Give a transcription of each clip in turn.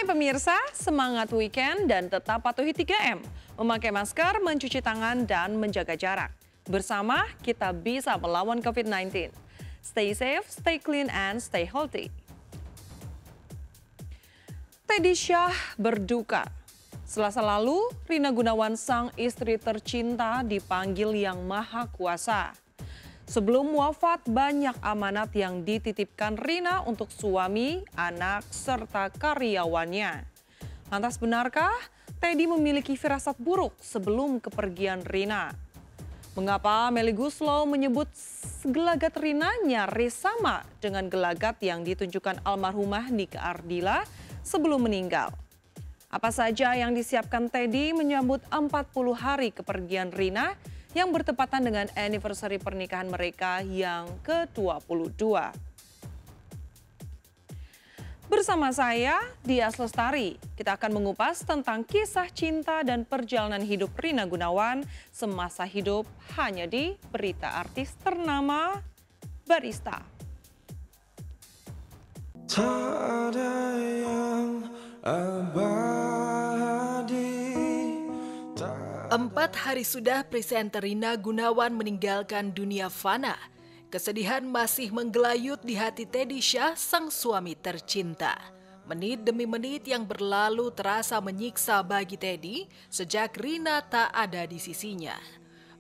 Hai pemirsa, semangat weekend dan tetap patuhi 3M. Memakai masker, mencuci tangan, dan menjaga jarak. Bersama, kita bisa melawan COVID-19. Stay safe, stay clean, and stay healthy. Teddy Syah berduka. Selasa lalu, Rina Gunawan sang istri tercinta dipanggil Yang Maha Kuasa. Sebelum wafat, banyak amanat yang dititipkan Rina untuk suami, anak, serta karyawannya. Lantas benarkah Teddy memiliki firasat buruk sebelum kepergian Rina? Mengapa Melly Goeslaw menyebut gelagat Rina nyaris sama dengan gelagat yang ditunjukkan almarhumah Nike Ardila sebelum meninggal? Apa saja yang disiapkan Teddy menyambut 40 hari kepergian Rina yang bertepatan dengan anniversary pernikahan mereka yang ke-22. Bersama saya, Dias Lestari, kita akan mengupas tentang kisah cinta dan perjalanan hidup Rina Gunawan semasa hidup hanya di Berita Artis Ternama Barista. Tak ada yang abadi. 4 hari sudah presenter Rina Gunawan meninggalkan dunia fana. Kesedihan masih menggelayut di hati Teddy Syah, sang suami tercinta. Menit demi menit yang berlalu terasa menyiksa bagi Teddy sejak Rina tak ada di sisinya.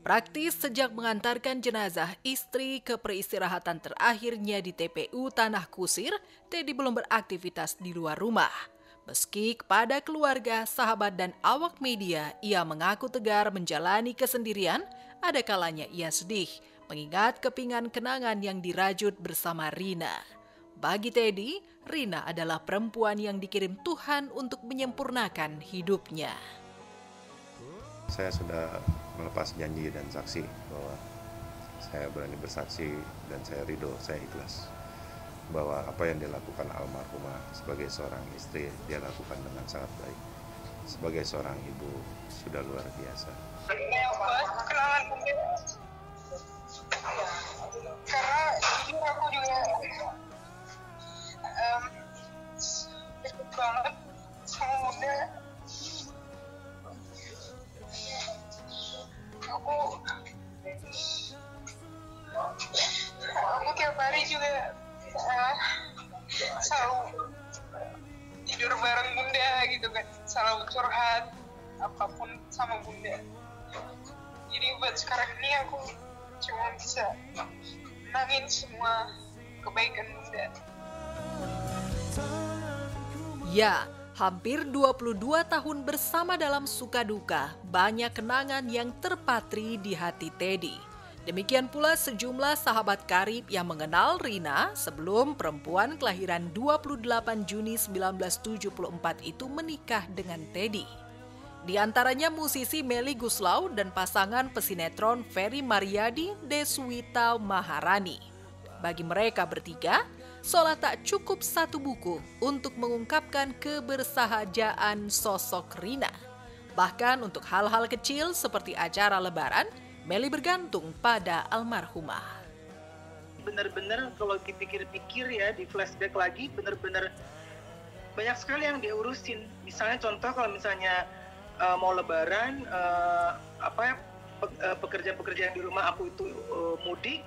Praktis sejak mengantarkan jenazah istri ke peristirahatan terakhirnya di TPU Tanah Kusir, Teddy belum beraktivitas di luar rumah. Meski kepada keluarga, sahabat, dan awak media, ia mengaku tegar menjalani kesendirian, ada kalanya ia sedih, mengingat kepingan kenangan yang dirajut bersama Rina. Bagi Teddy, Rina adalah perempuan yang dikirim Tuhan untuk menyempurnakan hidupnya. Saya sudah melepas janji dan saksi bahwa saya berani bersaksi dan saya ridho, saya ikhlas. Bahwa apa yang dilakukan almarhumah sebagai seorang istri, dia lakukan dengan sangat baik. Sebagai seorang ibu, sudah luar biasa. Kenangan mungkin karena jujur aku juga deket banget sama Bunda. Aku tiap hari juga selalu tidur bareng Bunda gitu kan, selalu curhat apapun sama Bunda. Jadi buat sekarang ini aku cuma bisa menangin semua kebaikan Bunda. Ya, hampir 22 tahun bersama dalam suka duka, banyak kenangan yang terpatri di hati Teddy. Demikian pula sejumlah sahabat karib yang mengenal Rina sebelum perempuan kelahiran 28 Juni 1974 itu menikah dengan Teddy. Di antaranya musisi Melly Goeslaw dan pasangan pesinetron Ferry Maryadi Deswita Maharani. Bagi mereka bertiga, seolah tak cukup satu buku untuk mengungkapkan kebersahajaan sosok Rina. Bahkan untuk hal-hal kecil seperti acara lebaran, Melly bergantung pada almarhumah. Benar-benar kalau dipikir-pikir ya, di flashback lagi, benar-benar banyak sekali yang diurusin. Misalnya contoh kalau misalnya mau lebaran, pekerja-pekerja yang di rumah aku itu mudik,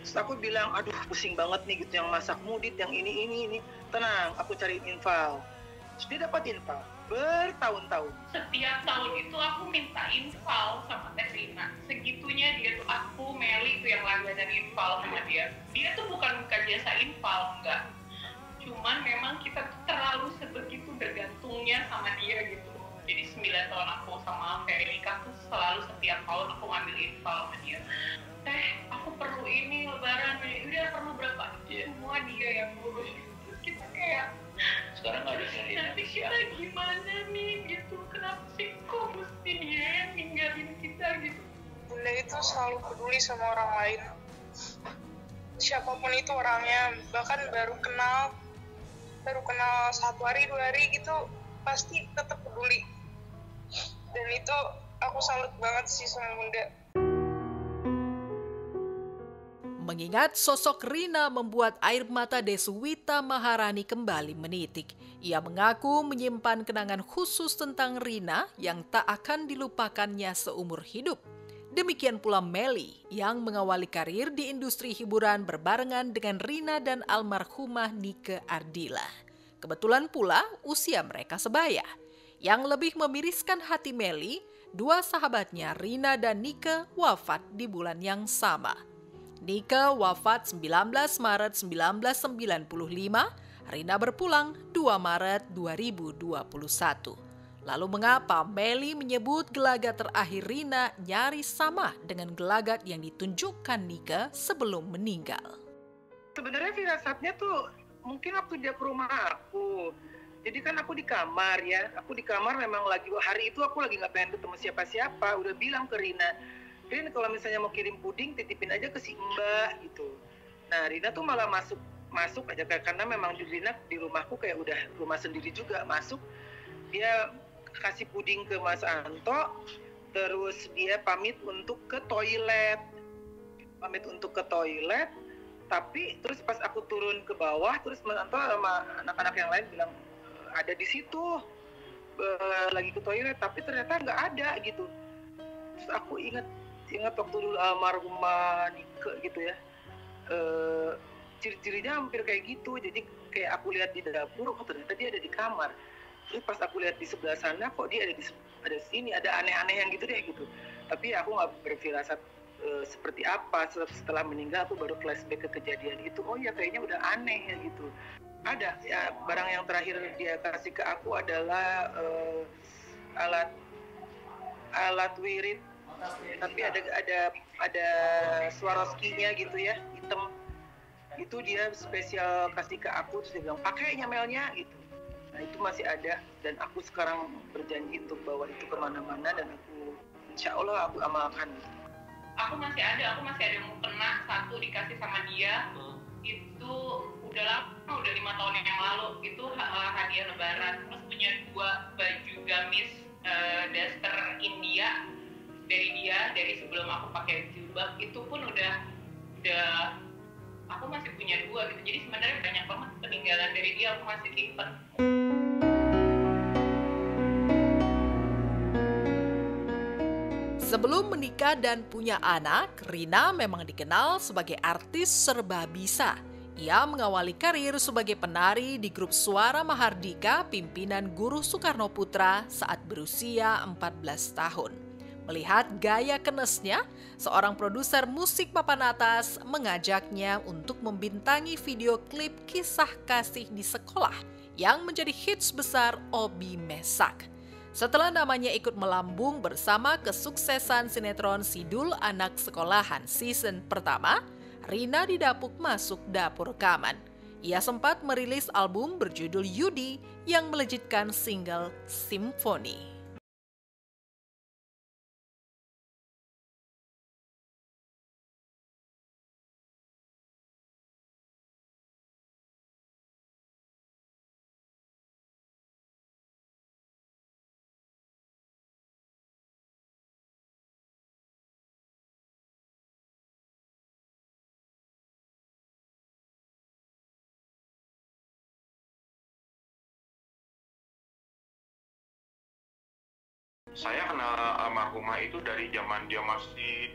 terus aku bilang, aduh pusing banget nih gitu, yang masak mudik, yang ini. Tenang, aku cari infal. Terus dia dapat infal bertahun-tahun. Setiap tahun itu aku minta infal sama Teh Rina. Segitunya dia tuh, aku, Melly tuh yang langganan infal sama dia. Dia tuh bukan jasa infal, enggak. Cuman memang kita tuh terlalu sebegitu bergantungnya sama dia gitu. Jadi 9 tahun aku sama Verika tuh selalu setiap tahun aku ngambil infal sama dia. Teh, aku perlu ini lebaran, udah perlu berapa? Semua dia yang ngurus. Terus kita kayak, sekarang nggak ada nanti kita gimana nih gitu, kenapa sih kok mesti dia yang ninggalin kita gitu. Bunda itu selalu peduli sama orang lain, siapapun itu orangnya, bahkan baru kenal 1 hari 2 hari gitu pasti tetap peduli, dan itu aku salut banget sih sama Bunda. Mengingat sosok Rina membuat air mata Deswita Maharani kembali menitik. Ia mengaku menyimpan kenangan khusus tentang Rina yang tak akan dilupakannya seumur hidup. Demikian pula Melly yang mengawali karir di industri hiburan berbarengan dengan Rina dan almarhumah Nike Ardila. Kebetulan pula usia mereka sebaya. Yang lebih memiriskan hati Melly, dua sahabatnya Rina dan Nike wafat di bulan yang sama. Nike wafat 19 Maret 1995, Rina berpulang 2 Maret 2021. Lalu mengapa Melly menyebut gelagat terakhir Rina nyaris sama dengan gelagat yang ditunjukkan Nike sebelum meninggal? Sebenarnya firasatnya tuh mungkin waktu dia ke rumah aku. Jadi kan aku di kamar ya. Aku di kamar memang lagi, hari itu aku lagi gak pengen ketemu siapa-siapa. Udah bilang ke Rina, Rin kalau misalnya mau kirim puding titipin aja ke si Mbak gitu. Nah Rina tuh malah masuk aja karena memang Rina di rumahku kayak udah rumah sendiri juga. Masuk dia kasih puding ke Mas Anto, terus dia pamit untuk ke toilet. Tapi terus pas aku turun ke bawah, terus Mas Anto sama anak-anak yang lain bilang ada di situ lagi ke toilet, tapi ternyata nggak ada gitu. Terus aku ingat waktu dulu almarhumah Nike gitu ya, ciri-cirinya hampir kayak gitu. Jadi kayak aku lihat di dapur, ternyata dia ada di kamar. Terus pas aku lihat di sebelah sana, kok dia ada sini, ada aneh-aneh yang gitu deh gitu. Tapi aku nggak berfirasat seperti apa. Setelah meninggal aku baru flashback ke kejadian itu. Oh ya kayaknya udah aneh ya gitu. Ada ya, barang yang terakhir dia kasih ke aku adalah alat wirid. Tapi ada Swarovski-nya gitu ya, hitam. Itu dia spesial kasih ke aku, terus dia bilang pakai nyamelnya gitu. Nah itu masih ada dan aku sekarang berjanji untuk bawa itu kemana-mana dan aku insya Allah aku amalkan. Aku masih ada mukena satu dikasih sama dia. Itu udah lama, udah 5 tahun yang lalu. Itu hadiah lebaran. Terus punya 2 baju gamis daster India dari sebelum aku pakai jilbab. Itu pun udah aku masih punya 2 gitu. Jadi sebenarnya banyak banget peninggalan dari dia aku masih simpen. Sebelum menikah dan punya anak, Rina memang dikenal sebagai artis serba bisa. Ia mengawali karir sebagai penari di grup Suara Mahardika pimpinan Guru Soekarno Putra saat berusia 14 tahun. Melihat gaya kenesnya, seorang produser musik papan atas mengajaknya untuk membintangi video klip kisah kasih di sekolah yang menjadi hits besar Obi Mesak. Setelah namanya ikut melambung bersama kesuksesan sinetron Sidul Anak Sekolahan season pertama, Rina didapuk masuk dapur rekaman. Ia sempat merilis album berjudul Yudi yang melejitkan single Simfoni. Saya kenal almarhumah itu dari zaman dia masih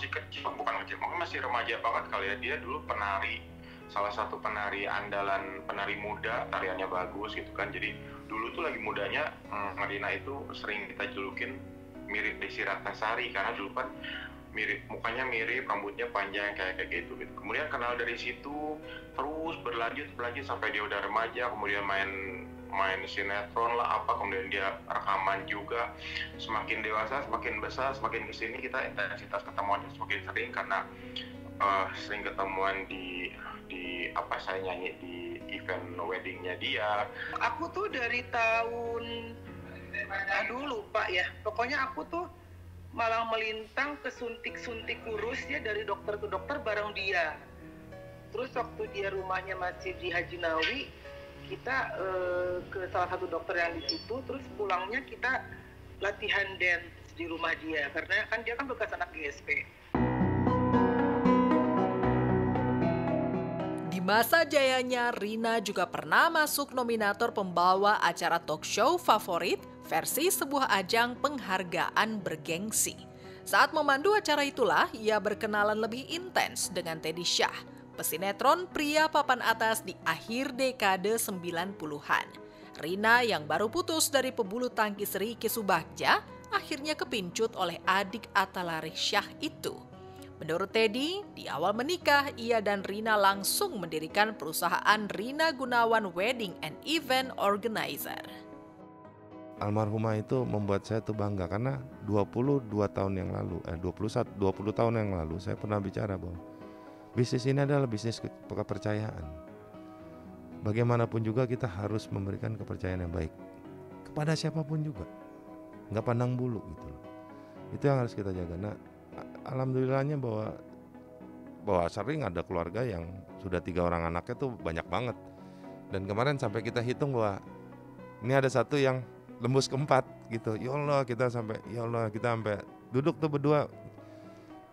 kecil, bukan kecil, mungkin masih remaja banget kali ya. Dia dulu penari, salah satu penari andalan, penari muda, tariannya bagus gitu kan. Jadi dulu tuh lagi mudanya Rina itu sering kita julukin mirip Desi Ratnasari karena dulu kan mukanya mirip, rambutnya panjang kayak gitu. Kemudian kenal dari situ, terus berlanjut sampai dia udah remaja, kemudian main sinetron lah kemudian dia rekaman juga. Semakin dewasa, semakin besar, semakin kesini kita intensitas ketemuannya semakin sering karena sering ketemuan di saya nyanyi di event weddingnya dia. Aku tuh dari tahun lupa ya, pokoknya aku tuh malah melintang ke suntik kurus ya, dari dokter ke dokter bareng dia. Terus waktu dia rumahnya masih di Haji Nawi, kita ke salah satu dokter yang di situ, terus pulangnya kita latihan dance di rumah dia karena kan dia kan bekas anak GSP. Di masa jayanya, Rina juga pernah masuk nominator pembawa acara talk show favorit versi sebuah ajang penghargaan bergengsi. Saat memandu acara itulah, ia berkenalan lebih intens dengan Teddy Syah, pesinetron pria papan atas di akhir dekade 90-an. Rina yang baru putus dari pebulu tangkis Ricky Subagja, akhirnya kepincut oleh adik Atalarih Syah itu. Menurut Teddy, di awal menikah, ia dan Rina langsung mendirikan perusahaan Rina Gunawan Wedding and Event Organizer. Almarhumah itu membuat saya tuh bangga karena 20 tahun yang lalu saya pernah bicara bahwa bisnis ini adalah bisnis kepercayaan. Bagaimanapun juga kita harus memberikan kepercayaan yang baik kepada siapapun juga, nggak pandang bulu gitu loh. Itu yang harus kita jaga. Nah, alhamdulillahnya bahwa sering ada keluarga yang sudah 3 orang anaknya tuh banyak banget. Dan kemarin sampai kita hitung bahwa ini ada satu yang lembus ke-4 gitu. Ya Allah kita sampai duduk tuh berdua.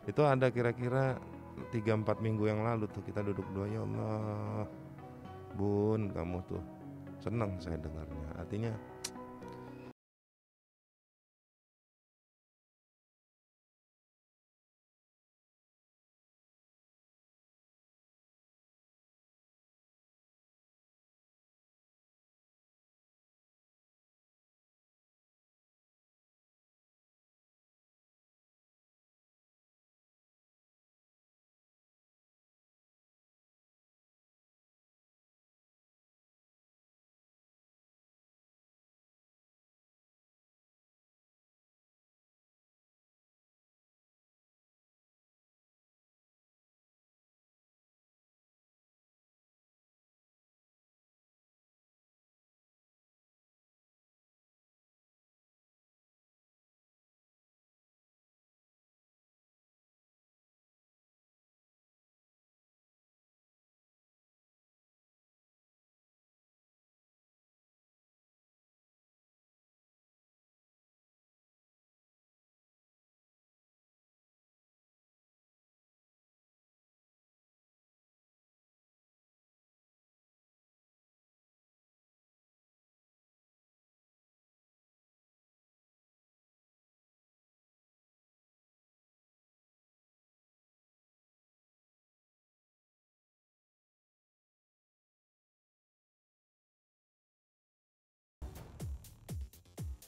Itu ada kira-kira 3-4 minggu yang lalu tuh kita duduk berdua. Ya Allah Bun, kamu tuh senang saya dengarnya. Artinya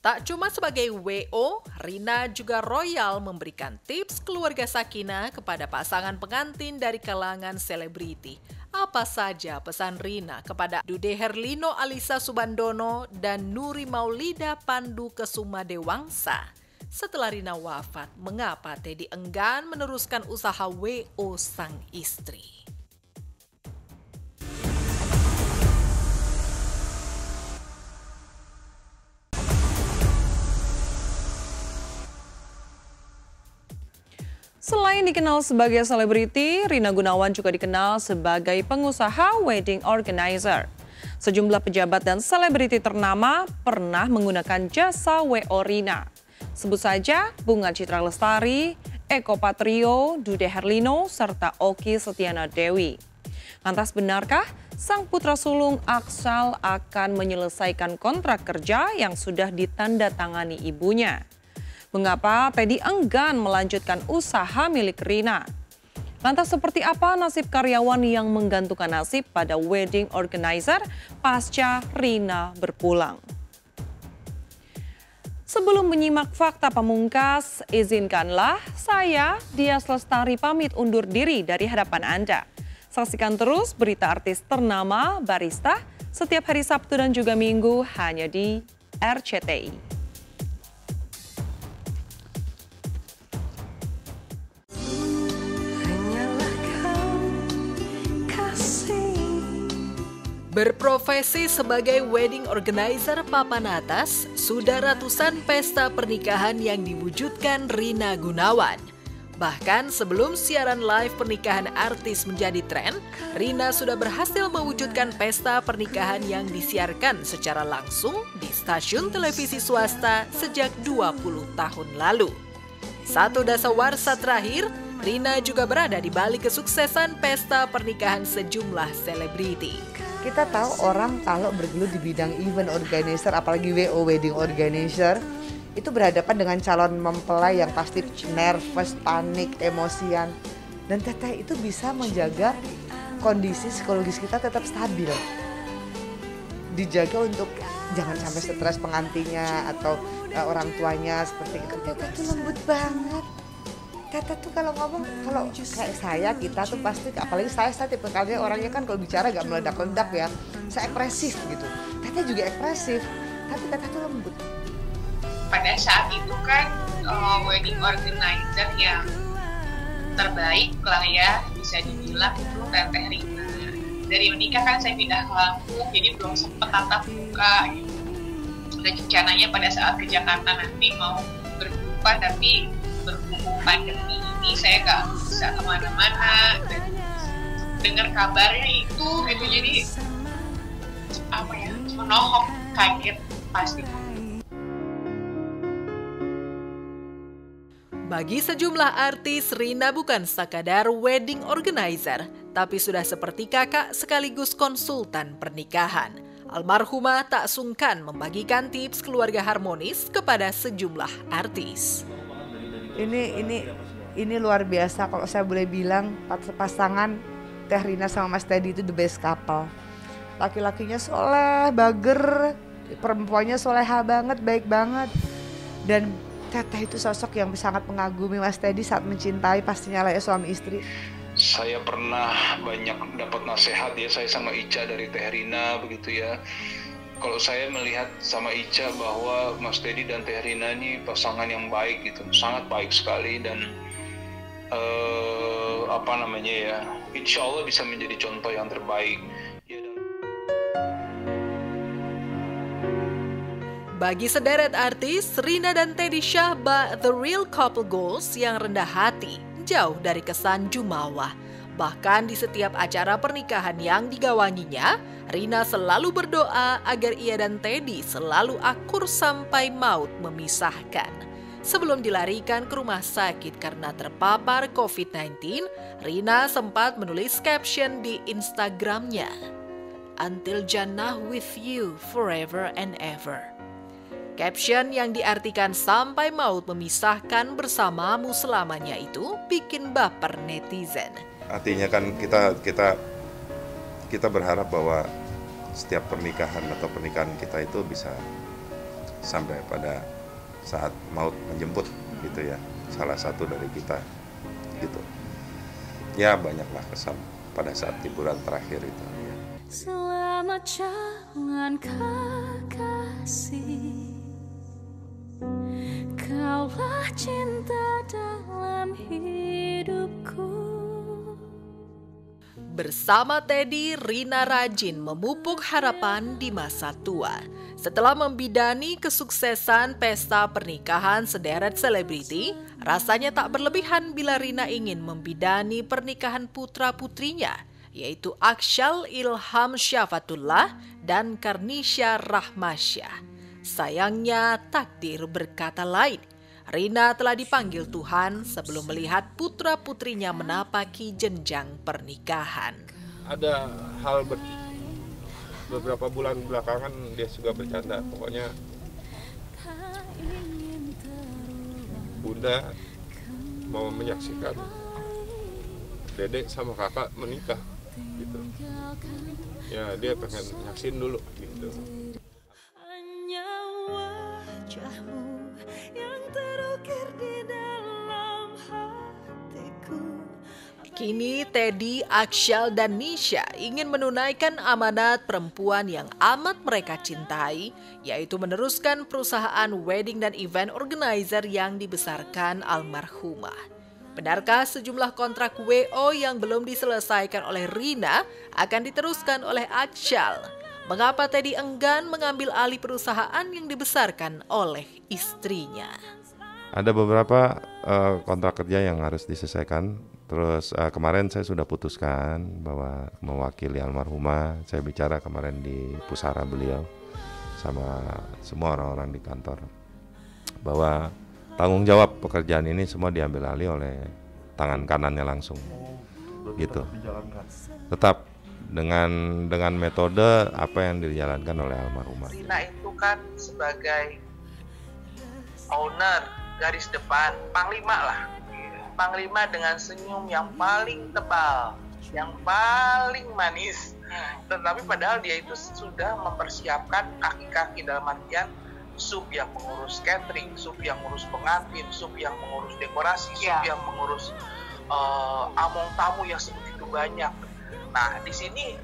Tak cuma sebagai WO, Rina juga royal memberikan tips keluarga sakinah kepada pasangan pengantin dari kalangan selebriti. Apa saja pesan Rina kepada Dude Herlino Alisa Subandono dan Nuri Maulida Pandu Kesuma Dewangsa? Setelah Rina wafat, mengapa Teddy enggan meneruskan usaha WO sang istri? Selain dikenal sebagai selebriti, Rina Gunawan juga dikenal sebagai pengusaha wedding organizer. Sejumlah pejabat dan selebriti ternama pernah menggunakan jasa WO Rina. Sebut saja Bunga Citra Lestari, Eko Patrio, Dude Herlino, serta Oki Setiana Dewi. Lantas benarkah sang putra sulung Aksal akan menyelesaikan kontrak kerja yang sudah ditandatangani ibunya? Mengapa Teddy enggan melanjutkan usaha milik Rina? Lantas seperti apa nasib karyawan yang menggantungkan nasib pada wedding organizer pasca Rina berpulang? Sebelum menyimak fakta pamungkas, izinkanlah saya, Dias Lestari, pamit undur diri dari hadapan Anda. Saksikan terus berita artis ternama Barista setiap hari Sabtu dan juga Minggu hanya di RCTI. Berprofesi sebagai wedding organizer papan atas, sudah ratusan pesta pernikahan yang diwujudkan Rina Gunawan. Bahkan sebelum siaran live pernikahan artis menjadi tren, Rina sudah berhasil mewujudkan pesta pernikahan yang disiarkan secara langsung di stasiun televisi swasta sejak 20 tahun lalu. Satu dasawarsa terakhir, Rina juga berada di balik kesuksesan pesta pernikahan sejumlah selebriti. Kita tahu orang kalau bergelut di bidang event organizer, apalagi WO, wedding organizer, itu berhadapan dengan calon mempelai yang pasti nervous, panik, emosian. Dan Teteh itu bisa menjaga kondisi psikologis kita tetap stabil. Dijaga untuk jangan sampai stres pengantinnya atau orang tuanya seperti itu. Teteh tuh lembut banget. Teteh tuh kalau ngomong, kalau kayak saya, kita tuh pasti, apalagi saya tipe kalian orangnya kan kalau bicara gak meledak-ledak ya. Saya ekspresif gitu. Teteh juga ekspresif, tapi Teteh tuh lembut. Pada saat itu kan wedding organizer yang terbaik lah ya, bisa dibilang itu Teteh Rina. Dari menikah kan saya pindah ke Lampung, jadi belum sempat tatap muka gitu. Rencananya pada saat ke Jakarta nanti mau berjumpa, tapi berhubung pandemi ini saya nggak bisa kemana-mana, dan dengar kabarnya itu jadi apa ya, menohok, kaget pasti. Bagi sejumlah artis, Rina bukan sekadar wedding organizer, tapi sudah seperti kakak sekaligus konsultan pernikahan. Almarhumah tak sungkan membagikan tips keluarga harmonis kepada sejumlah artis. Ini luar biasa kalau saya boleh bilang, pasangan Teh Rina sama Mas Teddy itu the best couple. Laki-lakinya soleh, bager, perempuannya soleha banget, baik banget. Dan Teteh itu sosok yang sangat mengagumi Mas Teddy saat mencintai pastinya lah ya suami istri. Saya pernah banyak dapat nasihat ya, saya sama Ica dari Teh Rina begitu ya. Kalau saya melihat sama Ica bahwa Mas Teddy dan Teh Rina ini pasangan yang baik gitu, sangat baik sekali, dan insya Allah bisa menjadi contoh yang terbaik. Bagi sederet artis, Rina dan Teddy Syahba the real couple goals yang rendah hati, jauh dari kesan jumawa. Bahkan di setiap acara pernikahan yang digawanginya, Rina selalu berdoa agar ia dan Teddy selalu akur sampai maut memisahkan. Sebelum dilarikan ke rumah sakit karena terpapar COVID-19, Rina sempat menulis caption di Instagramnya, "Until Jannah with you forever and ever." Caption yang diartikan sampai maut memisahkan bersamamu selamanya itu bikin baper netizen. Artinya kan kita berharap bahwa setiap pernikahan atau pernikahan kita itu bisa sampai pada saat maut menjemput gitu ya, salah satu dari kita gitu. Ya banyaklah kesan pada saat liburan terakhir itu ya. Selamat jalan kekasih, kaulah cinta dalam hidupku. Bersama Teddy, Rina rajin memupuk harapan di masa tua. Setelah membidani kesuksesan pesta pernikahan sederet selebriti, rasanya tak berlebihan bila Rina ingin membidani pernikahan putra-putrinya, yaitu Aksyal Ilham Syafatullah dan Karnisha Rahmasyah. Sayangnya takdir berkata lain. Rina telah dipanggil Tuhan sebelum melihat putra-putrinya menapaki jenjang pernikahan. Ada hal beberapa bulan belakangan dia juga bercanda, pokoknya Bunda mau menyaksikan Dedek sama kakak menikah gitu. Ya dia pengen nyaksin dulu gitu. Hanya wajahmu yang terukir di dalam hatiku. Kini Teddy, Aksyal, dan Nisha ingin menunaikan amanat perempuan yang amat mereka cintai, yaitu meneruskan perusahaan wedding dan event organizer yang dibesarkan almarhumah. Benarkah sejumlah kontrak WO yang belum diselesaikan oleh Rina akan diteruskan oleh Aksyal? Mengapa Teddy enggan mengambil alih perusahaan yang dibesarkan oleh istrinya? Ada beberapa kontrak kerja yang harus diselesaikan. Terus kemarin saya sudah putuskan bahwa mewakili almarhumah, saya bicara kemarin di pusara beliau sama semua orang-orang di kantor bahwa tanggung jawab pekerjaan ini semua diambil alih oleh tangan kanannya langsung. Gitu. Dijalankan. Tetap dengan metode apa yang dijalankan oleh almarhumah. Rina itu kan sebagai owner, garis depan, panglima lah. Panglima dengan senyum yang paling tebal, yang paling manis. Tetapi padahal dia itu sudah mempersiapkan kaki-kaki dalam artian sup yang mengurus catering, sup yang mengurus pengantin, sup yang mengurus dekorasi, sup yang mengurus among tamu yang sebegitu banyak. Nah, di sini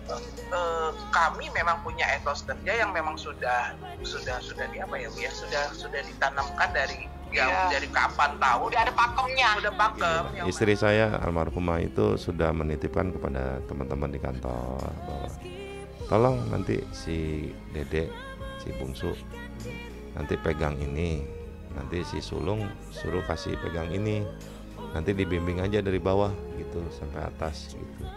kami memang punya etos kerja yang memang sudah di apa ya Bu ya, sudah ditanamkan dari dari kapan tahu, udah ada pakemnya, udah pakem. Istri saya almarhumah itu sudah menitipkan kepada teman-teman di kantor bahwa tolong nanti si Dede, si Bungsu nanti pegang ini, nanti si Sulung suruh kasih pegang ini, nanti dibimbing aja dari bawah gitu sampai atas gitu.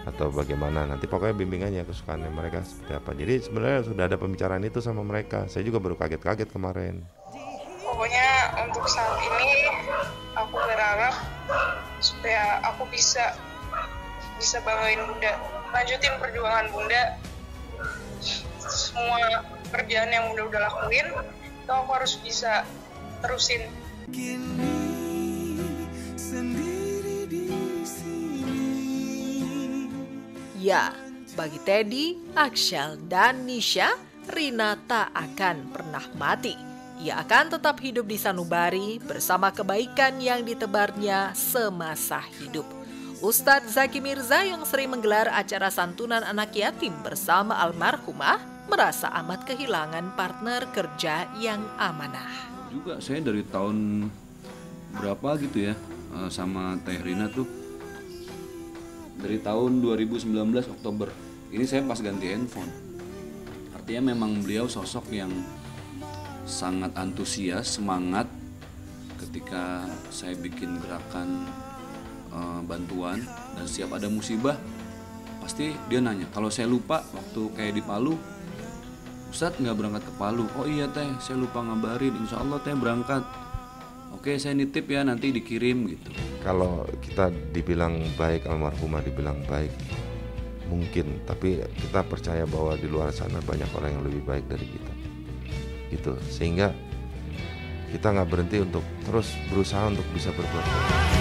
Atau bagaimana, nanti pokoknya bimbing aja kesukaannya mereka seperti apa. Jadi sebenarnya sudah ada pembicaraan itu sama mereka. Saya juga baru kaget-kaget kemarin. Pokoknya untuk saat ini aku berharap supaya aku bisa banggain Bunda, lanjutin perjuangan Bunda. Semua kerjaan yang Bunda udah lakuin itu aku harus bisa terusin. Ya, bagi Teddy, Aksyal, dan Nisha, Rina tak akan pernah mati. Ia akan tetap hidup di sanubari bersama kebaikan yang ditebarnya semasa hidup. Ustadz Zaki Mirza yang sering menggelar acara santunan anak yatim bersama almarhumah merasa amat kehilangan partner kerja yang amanah. Juga saya dari tahun berapa gitu ya sama Teh Rina tuh. Dari tahun 2019 Oktober. Ini saya pas ganti handphone. Artinya memang beliau sosok yang sangat antusias, semangat ketika saya bikin gerakan bantuan dan setiap ada musibah pasti dia nanya. Kalau saya lupa waktu kayak di Palu, Ustadz nggak berangkat ke Palu? Oh iya Teh, saya lupa ngabarin. Insya Allah Teh berangkat. Oke, saya nitip ya, nanti dikirim gitu. Kalau kita dibilang baik, almarhumah dibilang baik, mungkin. Tapi kita percaya bahwa di luar sana banyak orang yang lebih baik dari kita. Gitu. Sehingga kita nggak berhenti untuk terus berusaha untuk bisa berbuat baik.